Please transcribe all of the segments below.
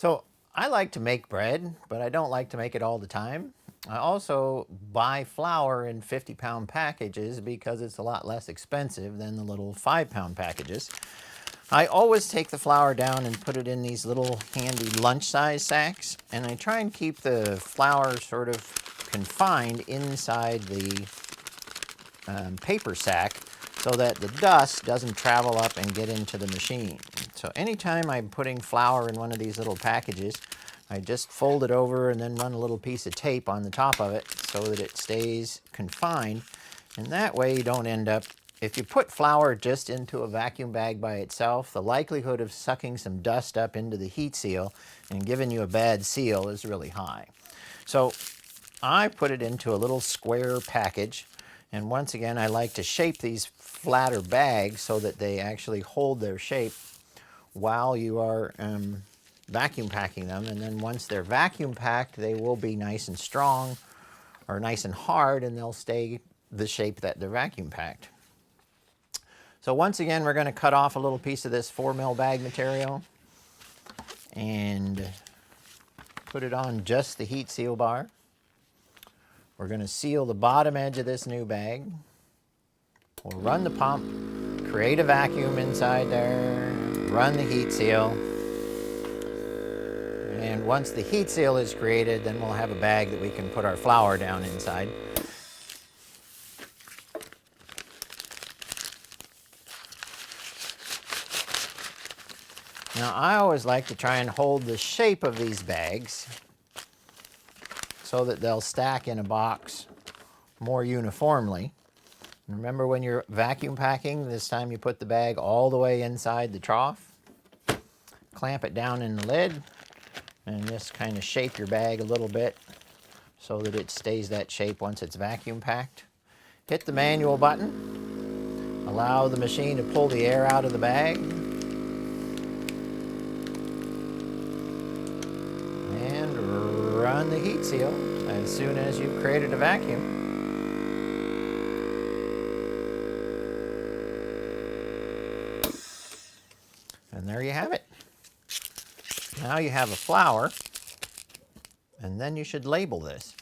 So I like to make bread, but I don't like to make it all the time. I also buy flour in 50-pound packages because it's a lot less expensive than the little 5-pound packages. I always take the flour down and put it in these little handy lunch-size sacks, and I try and keep the flour sort of confined inside the paper sack so that the dust doesn't travel up and get into the machine. So anytime I'm putting flour in one of these little packages, I just fold it over and then run a little piece of tape on the top of it so that it stays confined. And that way you don't end up, if you put flour just into a vacuum bag by itself, the likelihood of sucking some dust up into the heat seal and giving you a bad seal is really high. So I put it into a little square package. And once again, I like to shape these flatter bags so that they actually hold their shape while you are vacuum packing them. And then once they're vacuum packed, they will be nice and strong or nice and hard, and they'll stay the shape that they're vacuum packed. So once again, we're going to cut off a little piece of this 4mm bag material and put it on just the heat seal bar. We're going to seal the bottom edge of this new bag. We'll run the pump, create a vacuum inside there, run the heat seal. And once the heat seal is created, then we'll have a bag that we can put our flour down inside. Now, I always like to try and hold the shape of these bags so that they'll stack in a box more uniformly. Remember, when you're vacuum packing, this time you put the bag all the way inside the trough, clamp it down in the lid, and just kind of shape your bag a little bit so that it stays that shape once it's vacuum packed. Hit the manual button, allow the machine to pull the air out of the bag, and run the heat seal as soon as you've created a vacuum. And there you have it. Now you have a flour, and then you should label this.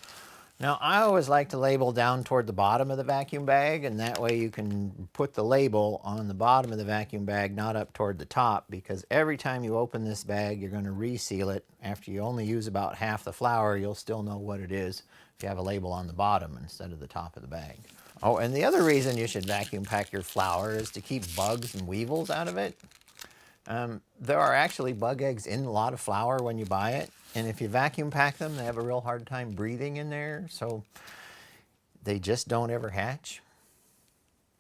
Now, I always like to label down toward the bottom of the vacuum bag, and that way you can put the label on the bottom of the vacuum bag, not up toward the top, because every time you open this bag, you're going to reseal it. After you only use about half the flour, you'll still know what it is if you have a label on the bottom instead of the top of the bag. Oh, and the other reason you should vacuum pack your flour is to keep bugs and weevils out of it. There are actually bug eggs in a lot of flour when you buy it, and if you vacuum pack them, they have a real hard time breathing in there, so they just don't ever hatch.